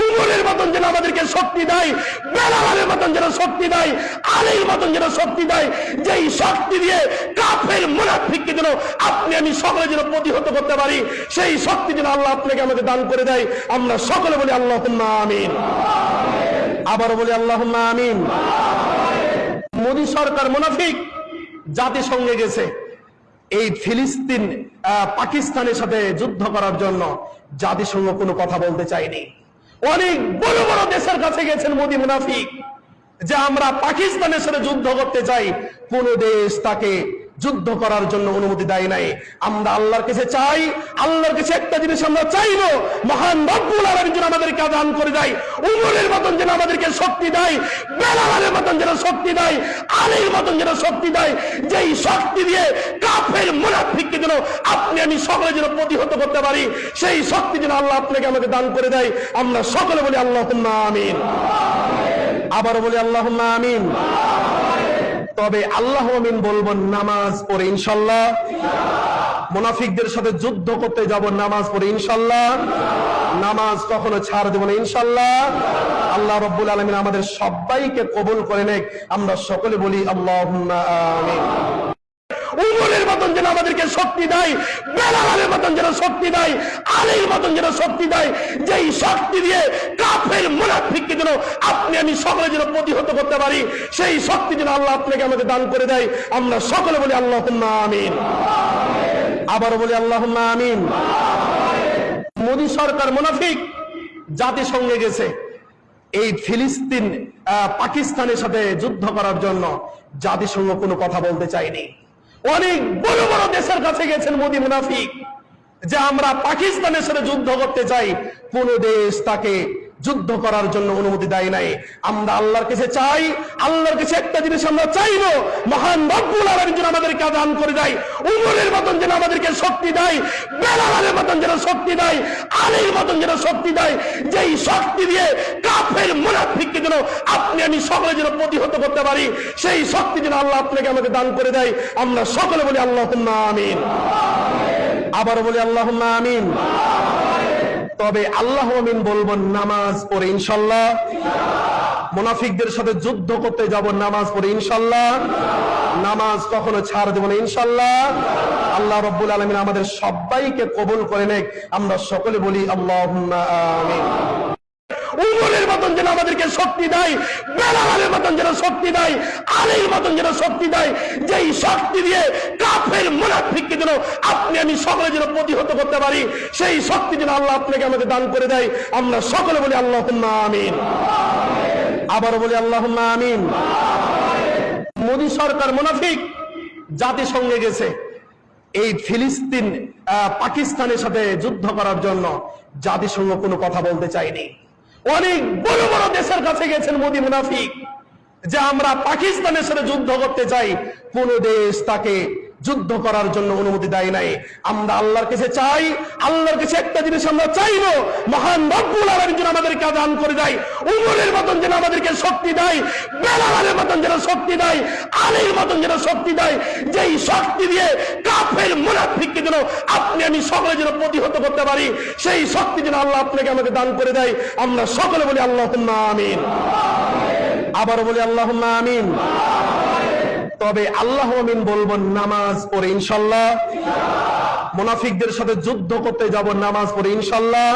উমরের মতন যেন আমাদেরকে শক্তি দেয়, বেলালের মতন যেন শক্তি দেয়, আলীর মতন যেন শক্তি দেয়, যেই শক্তি দিয়ে কাফের মুনাফিককে যেন আপনি আমি সকলে যেন প্রতিহত করতে পারি, সেই শক্তি যেন আল্লাহ আপনাকে আমাকে দান করে দেয়। আমরা সকলে বলি আল্লাহুম্মা আমিন। আবার বলি আল্লাহুম্মা আমিন। মোদী সরকার মুনাফিক জাতিসংঘে গেছে এই ফিলিস্তিন পাকিস্তানের সাথে যুদ্ধ করার জন্য। জাতিসংঘ কোনো কথা বলতে চায়নি। অনেক বড় বড় দেশের কাছে গেছেন মোদী মুনাফিক যে আমরা পাকিস্তানের সাথে যুদ্ধ করতে চাই, কোন দেশ তাকে যুদ্ধ করার জন্য অনুমতি দেয় নাই। আমরা আল্লাহর কাছে চাই, আল্লাহর কাছে একটা জিনিস আমরা চাইবো, মহান রব্বুল আলামিন যেন আমাদেরকে দান করে দেয়, উমরের মতন যেন আমাদেরকে শক্তি দেয়, বেলালের মতন যেন শক্তি দেয়, আলীর মতন যেন শক্তি দেয়, যেই শক্তি দিয়ে কাফের মুনাফিককে যেন আপনি আমি সকলে যেন প্রতিহত করতে পারি, সেই শক্তি যেন আল্লাহ আপনাকে আমাকে দান করে দেয়। আমরা সকলে বলি আল্লাহুম্মা আমিন। আবার বলি আল্লাহুম্মা আমিন। তবে আল্লাহ আমিন বলবো নামাজ পড়ে ইনশাআল্লাহ। মুনাফিকদের সাথে যুদ্ধ করতে যাব নামাজ পড়ে ইনশাআল্লাহ। নামাজ কখনো ছাড় দেব না ইনশাআল্লাহ। আল্লাহ রাব্বুল আলামিন আমাদের সবাইকে কবুল করে নেক। আমরা সকলে বলি আল্লাহুম্মা আমিন। উমরের মতন যেন আমাদেরকে শক্তি দেয়, বেলালের মতন যেন শক্তি দেয়, আলীর মতন যেন শক্তি দেয়, যেই শক্তি দিয়ে কাফের মুনাফিককে যেন আপনি আমি সকলে যেন প্রতিহত করতে পারি, সেই শক্তি যেন আল্লাহ আপনাকে আমাকে দান করে দেয়। আমরা সকলে বলি আল্লাহুম্মা আমিন। আবার বলি আল্লাহুম্মা আমিন। মোদী সরকার মুনাফিক জাতিসংঘে গেছে এই ফিলিস্তিন পাকিস্তানের সাথে যুদ্ধ করার জন্য। জাতিসংঘ কোনো কথা বলতে চায়নি। অনেক বড় বড় দেশের কাছে গেছেন মোদী মুনাফিক যে আমরা পাকিস্তানের সাথে যুদ্ধ করতে চাই, কোন দেশ তাকে যুদ্ধ করার জন্য অনুমতি দেয় নাই। আমরা আল্লাহর কাছে চাই, আল্লাহর কাছে একটা জিনিস আমরা চাইবো, মহান রব্বুল আলামিন যেন আমাদেরকে দান করে দেয়, উমরের মতন যেন আমাদেরকে শক্তি দেয়, বেলালের মতন যেন শক্তি দেয়, আলীর মতন যেন শক্তি দেয়, যেই শক্তি দিয়ে কাফের মুনাফিককে যেন আপনি আমি সকলে যেন প্রতিহত করতে পারি, সেই শক্তি যেন আল্লাহ আপনাকে আমাকে দান করে দেয়। আমরা সকলে বলি আল্লাহুম্মা আমিন। আবার বলি আল্লাহুম্মা আমিন। তবে আল্লাহ আমিন বলবো নামাজ পড়ে ইনশাআল্লাহ। মুনাফিকদের সাথে যুদ্ধ করতে যাব নামাজ পড়ে ইনশাআল্লাহ। নামাজ কখনো ছাড় দেব না ইনশাআল্লাহ। আল্লাহ রাব্বুল আলামিন আমাদের সবাইকে কবুল করে নেক। আমরা সকলে বলি আল্লাহুম্মা আমিন। উমরের মতন যেন আমাদেরকে শক্তি দেয়, বেলালের মতন যেন শক্তি দেয়, আলীর মতন যেন শক্তি দেয়, যেই শক্তি দিয়ে কাফের মুনাফিককে যেন আপনি আমি সকলে যেন প্রতিহত করতে পারি, সেই শক্তি যেন আল্লাহ আপনাকে আমাকে দান করে দেয়। আমরা সকলে বলি আল্লাহুম্মা আমিন। আবার বলি আল্লাহুম্মা আমিন। মোদী সরকার মুনাফিক জাতিসংঘে গেছে এই ফিলিস্তিন পাকিস্তানের সাথে যুদ্ধ করার জন্য। জাতিসংঘ কোনো কথা বলতে চায়নি। অনেক বড় বড় দেশের কাছে গেছেন মোদী মুনাফিক যে আমরা পাকিস্তানের সাথে যুদ্ধ করতে চাই, কোন দেশ তাকে যুদ্ধ করার জন্য অনুমতি দেয় নাই। আমরা আল্লাহর কাছে চাই, আল্লাহর কাছে একটা জিনিস আমরা চাইবো, মহান রব্বুল আলামিন যেন আমাদেরকে দান করে দেয়, উমরের মতন যেন আমাদেরকে শক্তি দেয়, বেলালের মতন যেন শক্তি দেয়, আলীর মতন যেন শক্তি দেয়, যেই শক্তি দিয়ে কাফের মুনাফিককে যেন আপনি আমি সকলে যেন প্রতিহত করতে পারি, সেই শক্তি যেন আল্লাহ আপনাকে আমাকে দান করে দেয়। আমরা সকলে বলি আল্লাহুম্মা আমিন। আবার বলি আল্লাহুম্মা আমিন। তবে আল্লাহ আমিন বলবো নামাজ পড়ে ইনশাআল্লাহ। মুনাফিকদের সাথে যুদ্ধ করতে যাব নামাজ পড়ে ইনশাআল্লাহ।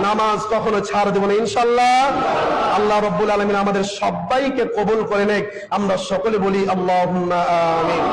নামাজ কখনো ছাড় দেব না ইনশাআল্লাহ। আল্লাহ রাব্বুল আলামিন আমাদের সবাইকে কবুল করে নেক। আমরা সকলে বলি আল্লাহুম্মা আমিন।